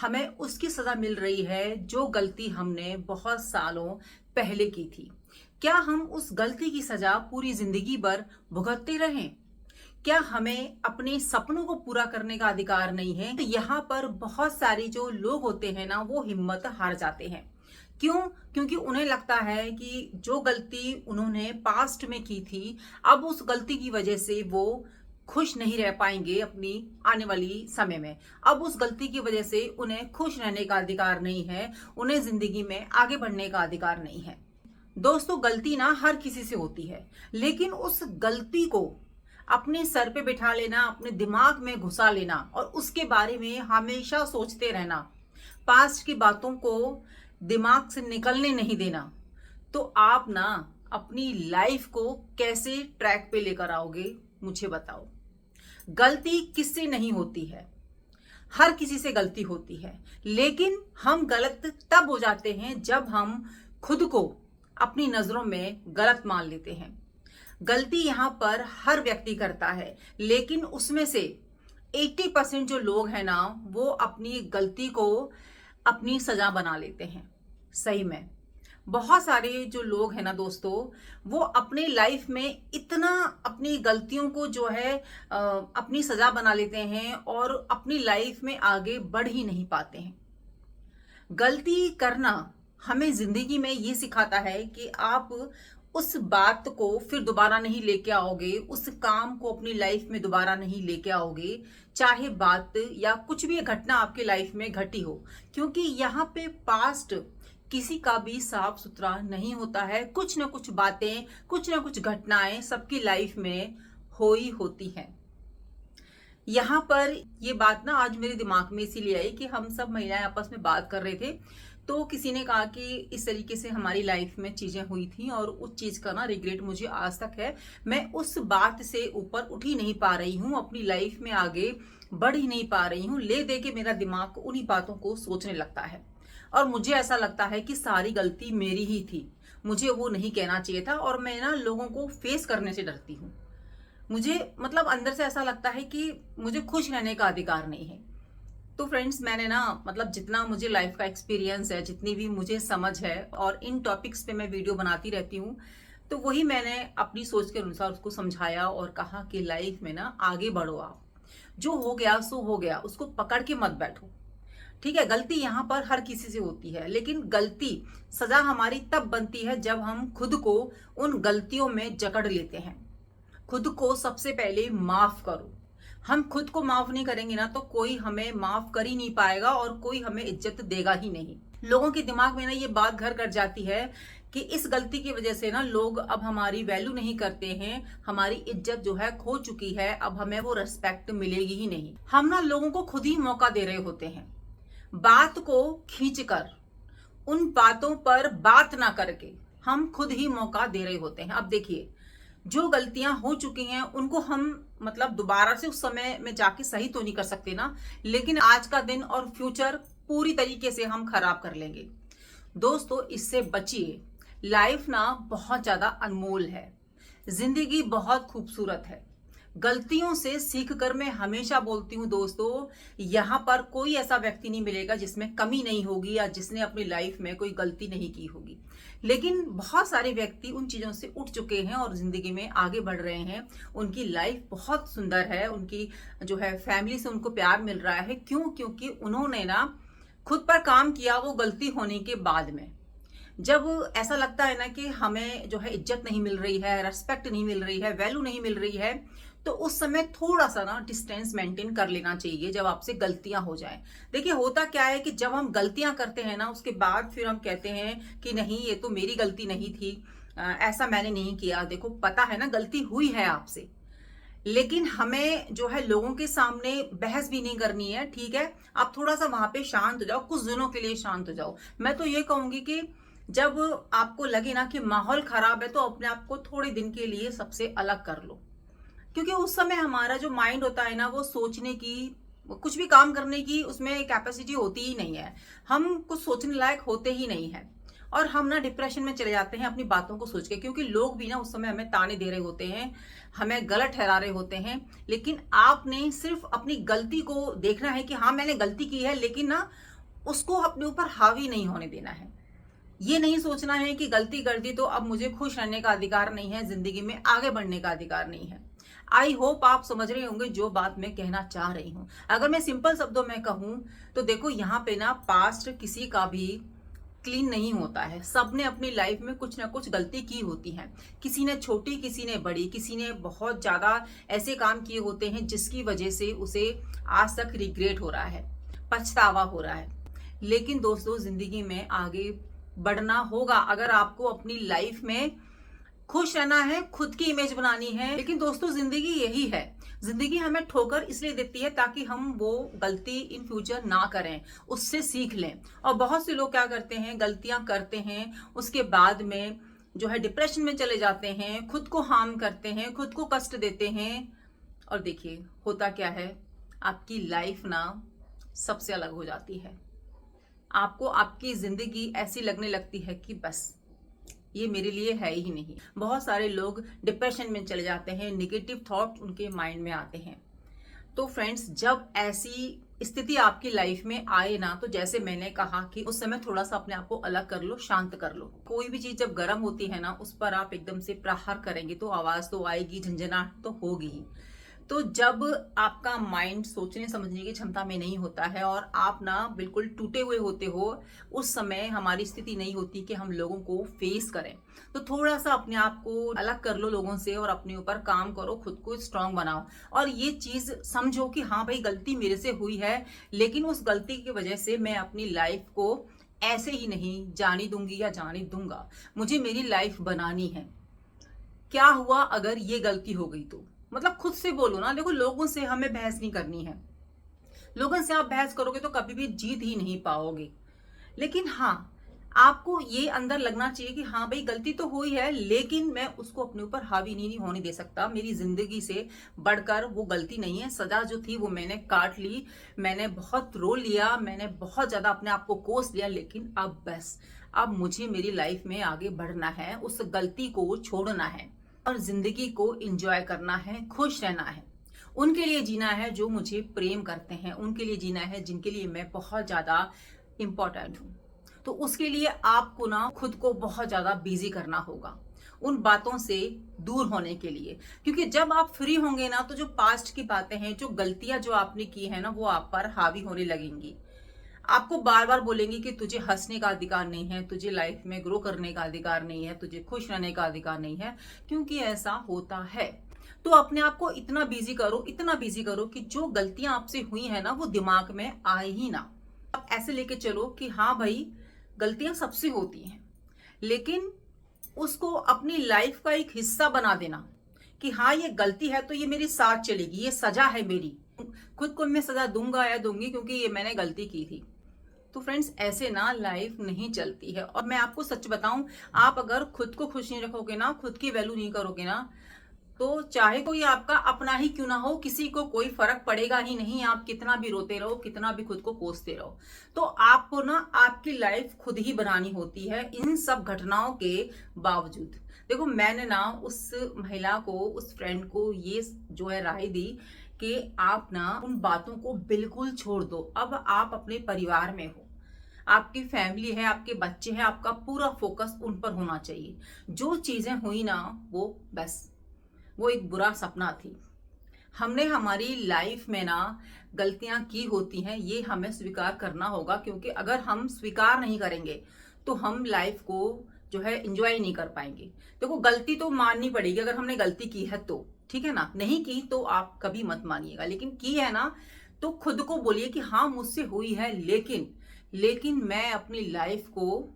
हमें उसकी सजा मिल रही है जो गलती हमने बहुत सालों पहले की थी। क्या हम उस गलती की सजा पूरी जिंदगी भर भुगतते रहें? क्या हमें अपने सपनों को पूरा करने का अधिकार नहीं है? तो यहाँ पर बहुत सारे जो लोग होते हैं ना, वो हिम्मत हार जाते हैं। क्यों? क्योंकि उन्हें लगता है कि जो गलती उन्होंने पास्ट में की थी, अब उस गलती की वजह से वो खुश नहीं रह पाएंगे अपनी आने वाली समय में। अब उस गलती की वजह से उन्हें खुश रहने का अधिकार नहीं है, उन्हें जिंदगी में आगे बढ़ने का अधिकार नहीं है। दोस्तों, गलती ना हर किसी से होती है, लेकिन उस गलती को अपने सर पे बिठा लेना, अपने दिमाग में घुसा लेना और उसके बारे में हमेशा सोचते रहना, पास्ट की बातों को दिमाग से निकलने नहीं देना, तो आप ना अपनी लाइफ को कैसे ट्रैक पे लेकर आओगे, मुझे बताओ। गलती किससे नहीं होती है? हर किसी से गलती होती है, लेकिन हम गलत तब हो जाते हैं जब हम खुद को अपनी नजरों में गलत मान लेते हैं। गलती यहां पर हर व्यक्ति करता है, लेकिन उसमें से 80% जो लोग हैं ना, वो अपनी गलती को अपनी सजा बना लेते हैं। सही में बहुत सारे जो लोग हैं ना दोस्तों, वो अपने लाइफ में इतना अपनी गलतियों को जो है अपनी सजा बना लेते हैं और अपनी लाइफ में आगे बढ़ ही नहीं पाते हैं। गलती करना हमें जिंदगी में ये सिखाता है कि आप उस बात को फिर दोबारा नहीं लेके आओगे, उस काम को अपनी लाइफ में दोबारा नहीं लेके आओगे, चाहे बात या कुछ भी घटना आपके लाइफ में घटी हो। क्योंकि यहाँ पे पास्ट किसी का भी साफ सुथरा नहीं होता है। कुछ ना कुछ बातें, कुछ ना कुछ घटनाएं सबकी लाइफ में हो ही होती हैं। यहाँ पर ये बात ना आज मेरे दिमाग में इसीलिए आई कि हम सब महिलाएं आपस में बात कर रहे थे, तो किसी ने कहा कि इस तरीके से हमारी लाइफ में चीजें हुई थी और उस चीज का ना रिग्रेट मुझे आज तक है। मैं उस बात से ऊपर उठ ही नहीं पा रही हूँ, अपनी लाइफ में आगे बढ़ ही नहीं पा रही हूँ। ले दे के मेरा दिमाग उन्हीं बातों को सोचने लगता है और मुझे ऐसा लगता है कि सारी गलती मेरी ही थी, मुझे वो नहीं कहना चाहिए था और मैं ना लोगों को फेस करने से डरती हूँ। मुझे मतलब अंदर से ऐसा लगता है कि मुझे खुश रहने का अधिकार नहीं है। तो फ्रेंड्स, मैंने ना मतलब जितना मुझे लाइफ का एक्सपीरियंस है, जितनी भी मुझे समझ है और इन टॉपिक्स पे मैं वीडियो बनाती रहती हूँ, तो वही मैंने अपनी सोच के अनुसार उसको समझाया और कहा कि लाइफ में ना आगे बढ़ो। आप जो हो गया सो हो गया, उसको पकड़ के मत बैठो। ठीक है, गलती यहाँ पर हर किसी से होती है, लेकिन गलती सजा हमारी तब बनती है जब हम खुद को उन गलतियों में जकड़ लेते हैं। खुद को सबसे पहले माफ करो। हम खुद को माफ नहीं करेंगे ना, तो कोई हमें माफ कर ही नहीं पाएगा और कोई हमें इज्जत देगा ही नहीं। लोगों के दिमाग में ना ये बात घर कर जाती है कि इस गलती की वजह से ना लोग अब हमारी वैल्यू नहीं करते हैं, हमारी इज्जत जो है खो चुकी है, अब हमें वो रिस्पेक्ट मिलेगी ही नहीं। हम ना लोगों को खुद ही मौका दे रहे होते हैं, बात को खींचकर, उन बातों पर बात ना करके हम खुद ही मौका दे रहे होते हैं। अब देखिए, जो गलतियां हो चुकी हैं उनको हम मतलब दोबारा से उस समय में जाके सही तो नहीं कर सकते ना, लेकिन आज का दिन और फ्यूचर पूरी तरीके से हम खराब कर लेंगे। दोस्तों, इससे बचिए। लाइफ ना बहुत ज्यादा अनमोल है, जिंदगी बहुत खूबसूरत है। गलतियों से सीख कर मैं हमेशा बोलती हूँ दोस्तों, यहाँ पर कोई ऐसा व्यक्ति नहीं मिलेगा जिसमें कमी नहीं होगी या जिसने अपनी लाइफ में कोई गलती नहीं की होगी। लेकिन बहुत सारे व्यक्ति उन चीजों से उठ चुके हैं और जिंदगी में आगे बढ़ रहे हैं। उनकी लाइफ बहुत सुंदर है, उनकी जो है फैमिली से उनको प्यार मिल रहा है। क्यों? क्योंकि उन्होंने ना खुद पर काम किया, वो गलती होने के बाद में। जब ऐसा लगता है ना कि हमें जो है इज्जत नहीं मिल रही है, रेस्पेक्ट नहीं मिल रही है, वैल्यू नहीं मिल रही है, तो उस समय थोड़ा सा ना डिस्टेंस मेंटेन कर लेना चाहिए जब आपसे गलतियां हो जाएं। देखिए, होता क्या है कि जब हम गलतियां करते हैं ना, उसके बाद फिर हम कहते हैं कि नहीं, ये तो मेरी गलती नहीं थी, ऐसा मैंने नहीं किया। देखो, पता है ना गलती हुई है आपसे, लेकिन हमें जो है लोगों के सामने बहस भी नहीं करनी है। ठीक है, आप थोड़ा सा वहां पे शांत हो जाओ, कुछ दिनों के लिए शांत हो जाओ। मैं तो ये कहूंगी कि जब आपको लगे ना कि माहौल खराब है, तो अपने आप को थोड़े दिन के लिए सबसे अलग कर लो। क्योंकि उस समय हमारा जो माइंड होता है ना, वो सोचने की, कुछ भी काम करने की उसमें कैपेसिटी होती ही नहीं है। हम कुछ सोचने लायक होते ही नहीं है। और हम ना डिप्रेशन में चले जाते हैं अपनी बातों को सोच के, क्योंकि लोग भी ना उस समय हमें ताने दे रहे होते हैं, हमें गलत ठहरा रहे होते हैं। लेकिन आपने सिर्फ अपनी गलती को देखना है कि हाँ मैंने गलती की है, लेकिन ना उसको अपने ऊपर हावी नहीं होने देना है। ये नहीं सोचना है कि गलती कर दी तो अब मुझे खुश रहने का अधिकार नहीं है, जिंदगी में आगे बढ़ने का अधिकार नहीं है। आई होप आप समझ रहे होंगे जो बात मैं कहना चाह रही हूं। अगर मैं सिंपल शब्दों में कहूं तो देखो, यहाँ पे ना पास्ट किसी का भी क्लीन नहीं होता है। सबने अपनी लाइफ में कुछ ना कुछ गलती की होती है, किसी ने छोटी, किसी ने बड़ी, किसी ने बहुत ज्यादा ऐसे काम किए होते हैं जिसकी वजह से उसे आज तक रिग्रेट हो रहा है, पछतावा हो रहा है। लेकिन दोस्तों, जिंदगी में आगे बढ़ना होगा अगर आपको अपनी लाइफ में खुश रहना है, खुद की इमेज बनानी है। लेकिन दोस्तों, जिंदगी यही है, जिंदगी हमें ठोकर इसलिए देती है ताकि हम वो गलती इन फ्यूचर ना करें, उससे सीख लें। और बहुत से लोग क्या करते हैं, गलतियां करते हैं, उसके बाद में जो है डिप्रेशन में चले जाते हैं, खुद को हार्म करते हैं, खुद को कष्ट देते हैं। और देखिए होता क्या है, आपकी लाइफ ना सबसे अलग हो जाती है। आपको आपकी जिंदगी ऐसी लगने लगती है कि बस ये मेरे लिए है ही नहीं। बहुत सारे लोग डिप्रेशन में चले जाते हैं, नेगेटिव थॉट उनके माइंड में आते हैं। तो फ्रेंड्स, जब ऐसी स्थिति आपकी लाइफ में आए ना, तो जैसे मैंने कहा कि उस समय थोड़ा सा अपने आप को अलग कर लो, शांत कर लो। कोई भी चीज जब गर्म होती है ना, उस पर आप एकदम से प्रहार करेंगे तो आवाज तो आएगी, झंझनाहट तो होगी ही। तो जब आपका माइंड सोचने समझने की क्षमता में नहीं होता है और आप ना बिल्कुल टूटे हुए होते हो, उस समय हमारी स्थिति नहीं होती कि हम लोगों को फेस करें। तो थोड़ा सा अपने आप को अलग कर लो लोगों से और अपने ऊपर काम करो, खुद को स्ट्रांग बनाओ। और ये चीज समझो कि हाँ भाई, गलती मेरे से हुई है, लेकिन उस गलती की वजह से मैं अपनी लाइफ को ऐसे ही नहीं जाने दूंगी या जाने दूंगा। मुझे मेरी लाइफ बनानी है। क्या हुआ अगर ये गलती हो गई तो, मतलब खुद से बोलो ना। देखो, लोगों से हमें बहस नहीं करनी है। लोगों से आप बहस करोगे तो कभी भी जीत ही नहीं पाओगे। लेकिन हाँ, आपको ये अंदर लगना चाहिए कि हाँ भाई, गलती तो हुई है, लेकिन मैं उसको अपने ऊपर हावी नहीं होने दे सकता। मेरी जिंदगी से बढ़कर वो गलती नहीं है। सजा जो थी वो मैंने काट ली, मैंने बहुत रो लिया, मैंने बहुत ज्यादा अपने आप को कोस लिया, लेकिन अब बस, अब मुझे मेरी लाइफ में आगे बढ़ना है, उस गलती को छोड़ना है और जिंदगी को एंजॉय करना है, खुश रहना है। उनके लिए जीना है जो मुझे प्रेम करते हैं, उनके लिए जीना है जिनके लिए मैं बहुत ज्यादा इंपॉर्टेंट हूं। तो उसके लिए आपको ना खुद को बहुत ज्यादा बिजी करना होगा, उन बातों से दूर होने के लिए। क्योंकि जब आप फ्री होंगे ना, तो जो पास्ट की बातें हैं, जो गलतियां जो आपने की है ना, वो आप पर हावी होने लगेंगी। आपको बार बार बोलेंगे कि तुझे हंसने का अधिकार नहीं है, तुझे लाइफ में ग्रो करने का अधिकार नहीं है, तुझे खुश रहने का अधिकार नहीं है, क्योंकि ऐसा होता है। तो अपने आप को इतना बिजी करो, इतना बिजी करो कि जो गलतियां आपसे हुई है ना, वो दिमाग में आए ही ना। आप ऐसे लेके चलो कि हाँ भाई, गलतियां सबसे होती हैं, लेकिन उसको अपनी लाइफ का एक हिस्सा बना देना कि हाँ, ये गलती है तो ये मेरे साथ चलेगी, ये सजा है मेरी, खुद को मैं सजा दूंगा या दूंगी क्योंकि ये मैंने गलती की थी। तो फ्रेंड्स, ऐसे ना लाइफ नहीं चलती है। और मैं आपको सच बताऊं, आप अगर खुद को खुश नहीं रखोगे ना, खुद की वैल्यू नहीं करोगे ना, तो चाहे कोई आपका अपना ही क्यों ना हो, किसी को कोई फर्क पड़ेगा ही नहीं। आप कितना भी रोते रहो, कितना भी खुद को कोसते रहो। तो आपको ना आपकी लाइफ खुद ही बनानी होती है, इन सब घटनाओं के बावजूद। देखो, मैंने ना उस महिला को, उस फ्रेंड को ये जो है राय दी कि आप ना उन बातों को बिल्कुल छोड़ दो। अब आप अपने परिवार में हो, आपकी फैमिली है, आपके बच्चे हैं, आपका पूरा फोकस उन पर होना चाहिए। जो चीजें हुई ना, वो बस, वो एक बुरा सपना थी। हमने हमारी लाइफ में ना गलतियां की होती हैं, ये हमें स्वीकार करना होगा। क्योंकि अगर हम स्वीकार नहीं करेंगे तो हम लाइफ को जो है एंजॉय नहीं कर पाएंगे। देखो, गलती तो माननी पड़ेगी अगर हमने गलती की है तो, ठीक है ना। नहीं की तो आप कभी मत मानिएगा, लेकिन की है ना, तो खुद को बोलिए कि हाँ, मुझसे हुई है, लेकिन मैं अपनी लाइफ को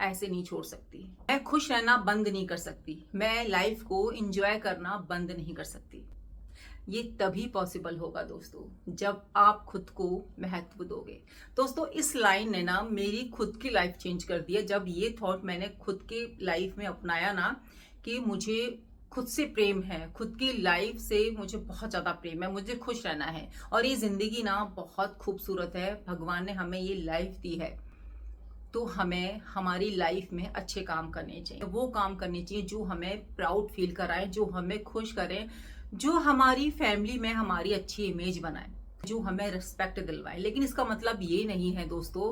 ऐसे नहीं छोड़ सकती। मैं खुश रहना बंद नहीं कर सकती, मैं लाइफ को एंजॉय करना बंद नहीं कर सकती। ये तभी पॉसिबल होगा दोस्तों, जब आप खुद को महत्व दोगे। दोस्तों, इस लाइन ने ना मेरी खुद की लाइफ चेंज कर दी है। जब ये थॉट मैंने खुद के लाइफ में अपनाया ना कि मुझे खुद से प्रेम है, खुद की लाइफ से मुझे बहुत ज्यादा प्रेम है, मुझे खुश रहना है। और ये जिंदगी ना बहुत खूबसूरत है, भगवान ने हमें ये लाइफ दी है। तो हमें हमारी लाइफ में अच्छे काम करने चाहिए। वो काम करने चाहिए जो हमें प्राउड फील कराए, जो हमें खुश करें, जो हमारी फैमिली में हमारी अच्छी इमेज बनाए, जो हमें रिस्पेक्ट दिलवाए। लेकिन इसका मतलब ये नहीं है दोस्तों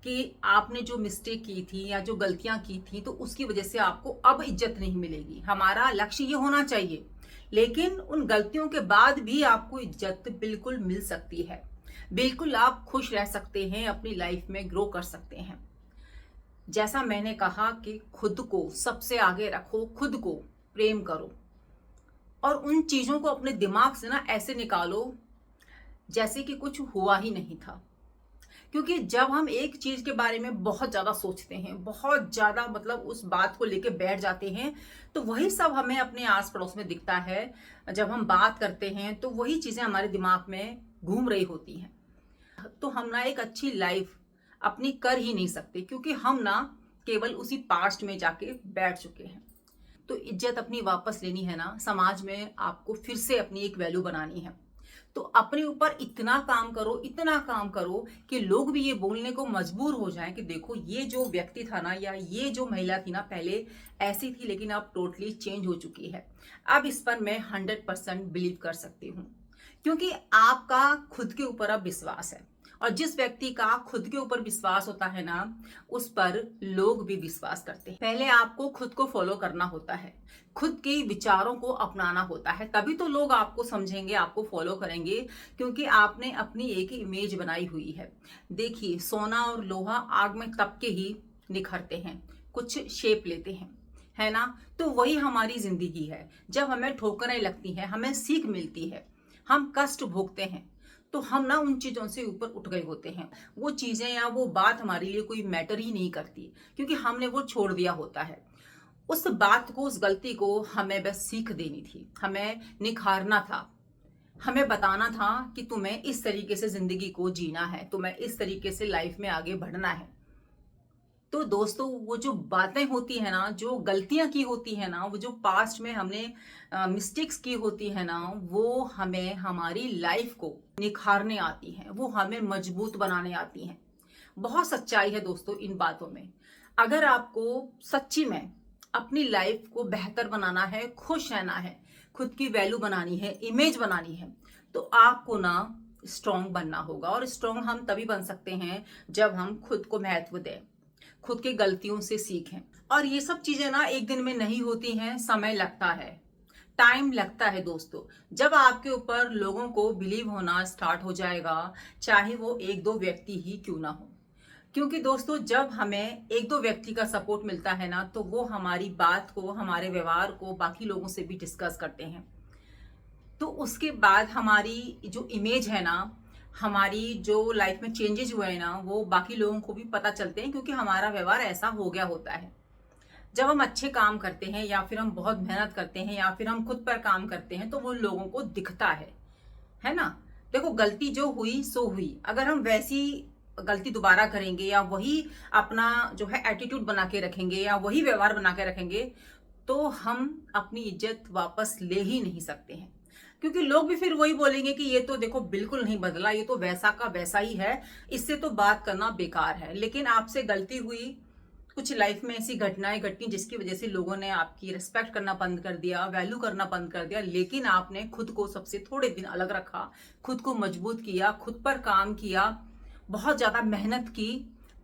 कि आपने जो मिस्टेक की थी या जो गलतियां की थी तो उसकी वजह से आपको अब इज्जत नहीं मिलेगी। हमारा लक्ष्य ये होना चाहिए, लेकिन उन गलतियों के बाद भी आपको इज्जत बिल्कुल मिल सकती है। बिल्कुल आप खुश रह सकते हैं, अपनी लाइफ में ग्रो कर सकते हैं। जैसा मैंने कहा कि खुद को सबसे आगे रखो, खुद को प्रेम करो और उन चीजों को अपने दिमाग से ना ऐसे निकालो जैसे कि कुछ हुआ ही नहीं था। क्योंकि जब हम एक चीज के बारे में बहुत ज्यादा सोचते हैं, बहुत ज्यादा मतलब उस बात को लेके बैठ जाते हैं, तो वही सब हमें अपने आस पड़ोस में दिखता है। जब हम बात करते हैं तो वही चीजें हमारे दिमाग में घूम रही होती हैं। तो हम ना एक अच्छी लाइफ अपनी कर ही नहीं सकते, क्योंकि हम ना केवल उसी पास्ट में जाके बैठ चुके हैं। तो इज्जत अपनी वापस लेनी है ना, समाज में आपको फिर से अपनी एक वैल्यू बनानी है। तो अपने ऊपर इतना काम करो, इतना काम करो कि लोग भी ये बोलने को मजबूर हो जाएं कि देखो ये जो व्यक्ति था ना, या ये जो महिला थी ना, पहले ऐसी थी लेकिन अब टोटली चेंज हो चुकी है। अब इस पर मैं 100% बिलीव कर सकती हूँ, क्योंकि आपका खुद के ऊपर अब विश्वास है। और जिस व्यक्ति का खुद के ऊपर विश्वास होता है ना, उस पर लोग भी विश्वास करते हैं। पहले आपको खुद को फॉलो करना होता है, खुद के विचारों को अपनाना होता है, तभी तो लोग आपको समझेंगे, आपको फॉलो करेंगे, क्योंकि आपने अपनी एक इमेज बनाई हुई है। देखिए, सोना और लोहा आग में तप के ही निखरते हैं, कुछ शेप लेते हैं, है ना। तो वही हमारी जिंदगी है। जब हमें ठोकरें लगती हैं, हमें सीख मिलती है, हम कष्ट भोगते हैं, तो हम ना उन चीजों से ऊपर उठ गए होते हैं। वो चीजें या वो बात हमारे लिए कोई मैटर ही नहीं करती, क्योंकि हमने वो छोड़ दिया होता है। उस बात को, उस गलती को हमें बस सीख देनी थी, हमें निखारना था, हमें बताना था कि तुम्हें इस तरीके से जिंदगी को जीना है, तुम्हें इस तरीके से लाइफ में आगे बढ़ना है। तो दोस्तों, वो जो बातें होती है ना, जो गलतियां की होती है ना, वो जो पास्ट में हमने मिस्टेक्स की होती है ना, वो हमें हमारी लाइफ को निखारने आती हैं, वो हमें मजबूत बनाने आती हैं। बहुत सच्चाई है दोस्तों इन बातों में। अगर आपको सच्ची में अपनी लाइफ को बेहतर बनाना है, खुश रहना है, खुद की वैल्यू बनानी है, इमेज बनानी है, तो आपको ना स्ट्रांग बनना होगा। और स्ट्रांग हम तभी बन सकते हैं जब हम खुद को महत्व दें, खुद की गलतियों से सीखें। और ये सब चीजें ना एक दिन में नहीं होती हैं, समय लगता है, टाइम लगता है दोस्तों। जब आपके ऊपर लोगों को बिलीव होना स्टार्ट हो जाएगा, चाहे वो एक दो व्यक्ति ही क्यों ना हो। क्योंकि दोस्तों, जब हमें एक दो व्यक्ति का सपोर्ट मिलता है ना, तो वो हमारी बात को, हमारे व्यवहार को बाकी लोगों से भी डिस्कस करते हैं। तो उसके बाद हमारी जो इमेज है ना, हमारी जो लाइफ में चेंजेस हुए हैं ना, वो बाकी लोगों को भी पता चलते हैं, क्योंकि हमारा व्यवहार ऐसा हो गया होता है। जब हम अच्छे काम करते हैं, या फिर हम बहुत मेहनत करते हैं, या फिर हम खुद पर काम करते हैं, तो वो लोगों को दिखता है ना। देखो, गलती जो हुई सो हुई। अगर हम वैसी गलती दोबारा करेंगे, या वही अपना जो है एटीट्यूड बना के रखेंगे, या वही व्यवहार बना के रखेंगे, तो हम अपनी इज्जत वापस ले ही नहीं सकते हैं। क्योंकि लोग भी फिर वही बोलेंगे कि ये तो देखो बिल्कुल नहीं बदला, ये तो वैसा का वैसा ही है, इससे तो बात करना बेकार है। लेकिन आपसे गलती हुई, कुछ लाइफ में ऐसी घटनाएं घटी जिसकी वजह से लोगों ने आपकी रिस्पेक्ट करना बंद कर दिया, वैल्यू करना बंद कर दिया, लेकिन आपने खुद को सबसे थोड़े दिन अलग रखा, खुद को मजबूत किया, खुद पर काम किया, बहुत ज्यादा मेहनत की।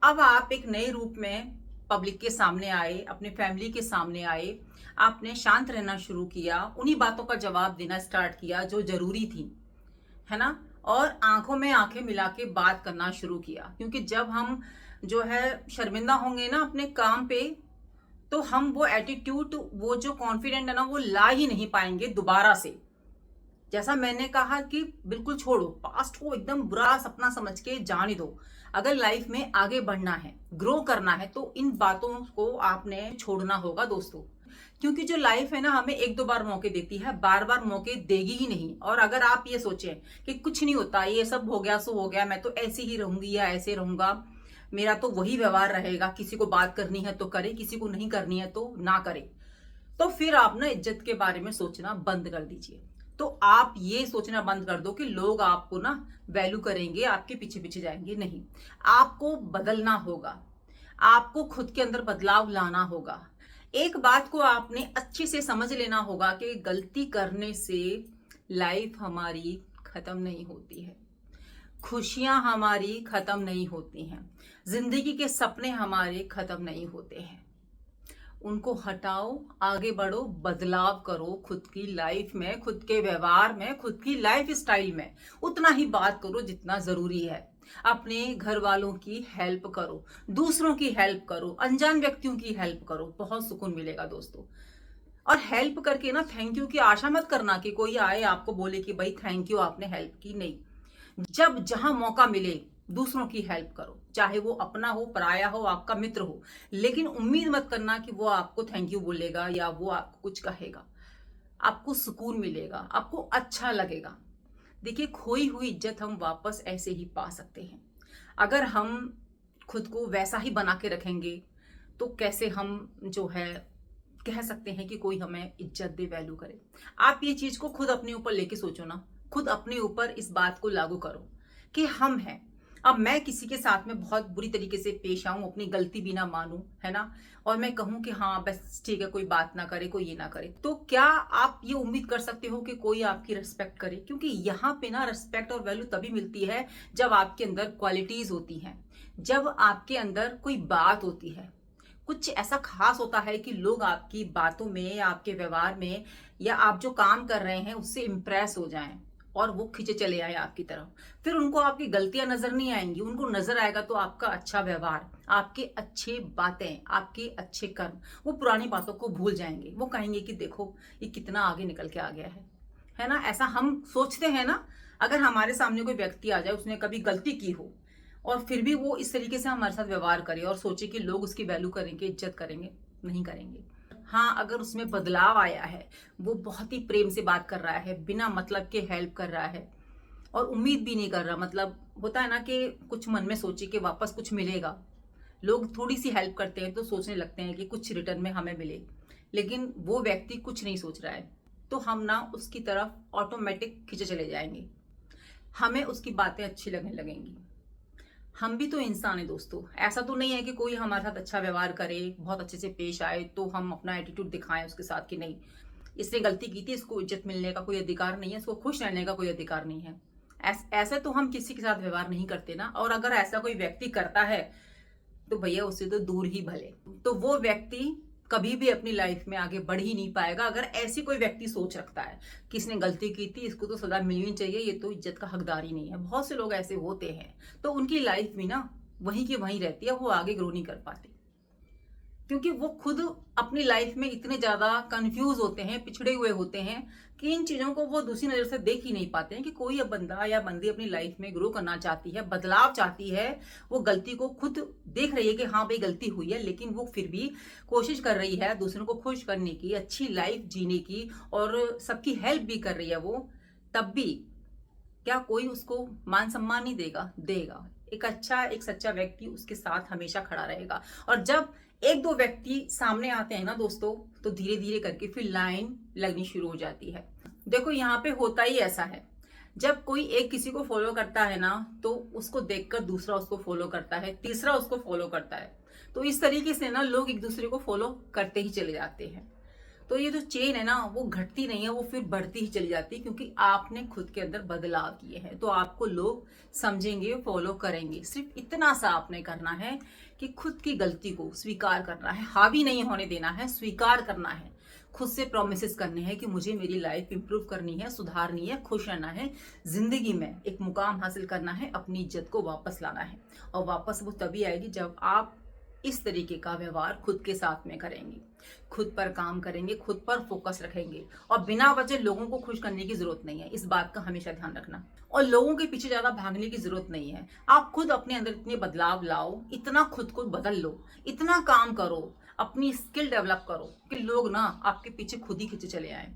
अब आप एक नए रूप में पब्लिक के सामने आए, अपने फैमिली के सामने आए, आपने शांत रहना शुरू किया, उन्हीं बातों का जवाब देना स्टार्ट किया जो जरूरी थी, है ना। और आंखों में आंखें मिला के बात करना शुरू किया, क्योंकि जब हम जो है शर्मिंदा होंगे ना अपने काम पे, तो हम वो एटीट्यूड, वो जो कॉन्फिडेंट है ना, वो ला ही नहीं पाएंगे दोबारा से। जैसा मैंने कहा कि बिल्कुल छोड़ो, पास्ट को एकदम बुरा सपना समझ के जाने दो। अगर लाइफ में आगे बढ़ना है, ग्रो करना है, तो इन बातों को आपने छोड़ना होगा दोस्तों। क्योंकि जो लाइफ है ना, हमें एक दो बार मौके देती है, बार बार मौके देगी ही नहीं। और अगर आप ये सोचें कि कुछ नहीं होता, ये सब हो गया सो हो गया, मैं तो ऐसे ही रहूंगी या ऐसे रहूंगा, मेरा तो वही व्यवहार रहेगा, किसी को बात करनी है तो करे, किसी को नहीं करनी है तो ना करे, तो फिर आप ना इज्जत के बारे में सोचना बंद कर दीजिए। तो आप ये सोचना बंद कर दो कि लोग आपको ना वैल्यू करेंगे, आपके पीछे पीछे जाएंगे। नहीं, आपको बदलना होगा। आपको खुद के अंदर बदलाव लाना होगा। एक बात को आपने अच्छे से समझ लेना होगा कि गलती करने से लाइफ हमारी खत्म नहीं होती है, खुशियां हमारी खत्म नहीं होती हैं, जिंदगी के सपने हमारे खत्म नहीं होते हैं। उनको हटाओ, आगे बढ़ो, बदलाव करो खुद की लाइफ में, खुद के व्यवहार में, खुद की लाइफ स्टाइल में। उतना ही बात करो जितना जरूरी है। अपने घर वालों की हेल्प करो, दूसरों की हेल्प करो, अनजान व्यक्तियों की हेल्प करो, बहुत सुकून मिलेगा दोस्तों। और हेल्प करके ना थैंक यू की आशा मत करना कि कोई आए आपको बोले कि भाई थैंक यू आपने हेल्प की, नहीं। जब जहां मौका मिले दूसरों की हेल्प करो, चाहे वो अपना हो, पराया हो, आपका मित्र हो, लेकिन उम्मीद मत करना कि वो आपको थैंक यू बोलेगा या वो आपको कुछ कहेगा। आपको सुकून मिलेगा, आपको अच्छा लगेगा। देखिए, खोई हुई इज्जत हम वापस ऐसे ही पा सकते हैं। अगर हम खुद को वैसा ही बना के रखेंगे तो कैसे हम जो है कह सकते हैं कि कोई हमें इज्जत दे, वैल्यू करे। आप ये चीज को खुद अपने ऊपर लेके सोचो ना, खुद अपने ऊपर इस बात को लागू करो कि हम हैं। अब मैं किसी के साथ में बहुत बुरी तरीके से पेश आऊं, अपनी गलती भी ना मानूं, है ना, और मैं कहूं कि हाँ बस ठीक है, कोई बात ना करे, कोई ये ना करे, तो क्या आप ये उम्मीद कर सकते हो कि कोई आपकी रिस्पेक्ट करे? क्योंकि यहाँ पे ना रिस्पेक्ट और वैल्यू तभी मिलती है जब आपके अंदर क्वालिटीज होती हैं, जब आपके अंदर कोई बात होती है, कुछ ऐसा खास होता है कि लोग आपकी बातों में, आपके व्यवहार में, या आप जो काम कर रहे हैं उससे इंप्रेस हो जाएं और वो खींचे चले आए आपकी तरफ। फिर उनको आपकी गलतियां नजर नहीं आएंगी, उनको नजर आएगा तो आपका अच्छा व्यवहार, आपके अच्छे बातें, आपके अच्छे कर्म। वो पुरानी बातों को भूल जाएंगे, वो कहेंगे कि देखो ये कितना आगे निकल के आ गया है ना। ऐसा हम सोचते हैं ना। अगर हमारे सामने कोई व्यक्ति आ जाए, उसने कभी गलती की हो और फिर भी वो इस तरीके से हमारे साथ व्यवहार करे और सोचे कि लोग उसकी वैल्यू करेंगे, इज्जत करेंगे, नहीं करेंगे। हाँ, अगर उसमें बदलाव आया है, वो बहुत ही प्रेम से बात कर रहा है, बिना मतलब के हेल्प कर रहा है और उम्मीद भी नहीं कर रहा, मतलब होता है ना कि कुछ मन में सोचे कि वापस कुछ मिलेगा। लोग थोड़ी सी हेल्प करते हैं तो सोचने लगते हैं कि कुछ रिटर्न में हमें मिले, लेकिन वो व्यक्ति कुछ नहीं सोच रहा है, तो हम ना उसकी तरफ ऑटोमेटिक खींचे चले जाएंगे, हमें उसकी बातें अच्छी लगने लगेंगी। हम भी तो इंसान है दोस्तों। ऐसा तो नहीं है कि कोई हमारे साथ अच्छा व्यवहार करे, बहुत अच्छे से पेश आए तो हम अपना एटीट्यूड दिखाएं उसके साथ कि नहीं, इसने गलती की थी, इसको इज्जत मिलने का कोई अधिकार नहीं है, इसको खुश रहने का कोई अधिकार नहीं है। ऐसे तो हम किसी के साथ व्यवहार नहीं करते ना। और अगर ऐसा कोई व्यक्ति करता है तो भैया उससे तो दूर ही भले। तो वो व्यक्ति कभी भी अपनी लाइफ में आगे बढ़ ही नहीं पाएगा। अगर ऐसी कोई व्यक्ति सोच रखता है कि इसने गलती की थी, इसको तो सजा मिलनी चाहिए, ये तो इज्जत का हकदार ही नहीं है, बहुत से लोग ऐसे होते हैं, तो उनकी लाइफ भी ना वहीं की वहीं रहती है, वो आगे ग्रो नहीं कर पाते, क्योंकि वो खुद अपनी लाइफ में इतने ज्यादा कंफ्यूज होते हैं, पिछड़े हुए होते हैं कि इन चीजों को वो दूसरी नजर से देख ही नहीं पाते हैं कि कोई अब बंदा या बंदी अपनी लाइफ में ग्रो करना चाहती है, बदलाव चाहती है, वो गलती को खुद देख रही है कि हाँ भाई गलती हुई है, लेकिन वो फिर भी कोशिश कर रही है दूसरों को खुश करने की, अच्छी लाइफ जीने की, और सबकी हेल्प भी कर रही है वो। तब भी क्या कोई उसको मान सम्मान नहीं देगा? देगा। एक अच्छा, एक सच्चा व्यक्ति उसके साथ हमेशा खड़ा रहेगा। और जब एक दो व्यक्ति सामने आते हैं ना दोस्तों, तो धीरे धीरे करके फिर लाइन लगनी शुरू हो जाती है। देखो, यहाँ पे होता ही ऐसा है, जब कोई एक किसी को फॉलो करता है ना, तो उसको देखकर दूसरा उसको फॉलो करता है, तीसरा उसको फॉलो करता है, तो इस तरीके से ना लोग एक दूसरे को फॉलो करते ही चले जाते हैं। तो ये जो चेन है ना, वो घटती नहीं है, वो फिर बढ़ती ही चली जाती है, क्योंकि आपने खुद के अंदर बदलाव किए हैं, तो आपको लोग समझेंगे, फॉलो करेंगे। सिर्फ इतना सा आपने करना है कि खुद की गलती को स्वीकार करना है, हावी नहीं होने देना है, स्वीकार करना है, खुद से प्रोमिसेस करने हैं कि मुझे मेरी लाइफ इंप्रूव करनी है, सुधारनी है, खुश रहना है, जिंदगी में एक मुकाम हासिल करना है, अपनी इज्जत को वापस लाना है। और वापस वो तभी आएगी जब आप इस तरीके का व्यवहार खुद के साथ में करेंगे, खुद पर काम करेंगे, खुद पर फोकस रखेंगे, और बिना वजह लोगों को खुश करने की जरूरत नहीं है, इस बात का हमेशा ध्यान रखना। और लोगों के पीछे ज्यादा भागने की जरूरत नहीं है। आप खुद अपने अंदर इतने बदलाव लाओ, इतना खुद को बदल लो, इतना काम करो, अपनी स्किल डेवलप करो कि लोग ना आपके पीछे खुद ही खींचे चले आए,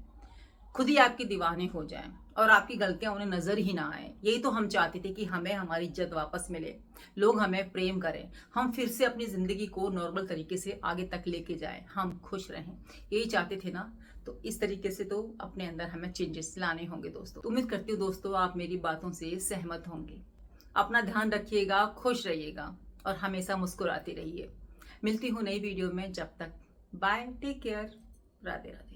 खुद ही आपके दीवाने हो जाएं और आपकी गलतियां उन्हें नजर ही ना आए। यही तो हम चाहते थे कि हमें हमारी इज्जत वापस मिले, लोग हमें प्रेम करें, हम फिर से अपनी जिंदगी को नॉर्मल तरीके से आगे तक लेके जाएं, हम खुश रहें, यही चाहते थे ना। तो इस तरीके से तो अपने अंदर हमें चेंजेस लाने होंगे दोस्तों। उम्मीद करती हूँ दोस्तों आप मेरी बातों से सहमत होंगे। अपना ध्यान रखिएगा, खुश रहिएगा और हमेशा मुस्कुराते रहिए। मिलती हूँ नई वीडियो में, जब तक bye, take care, Radhe Radhe.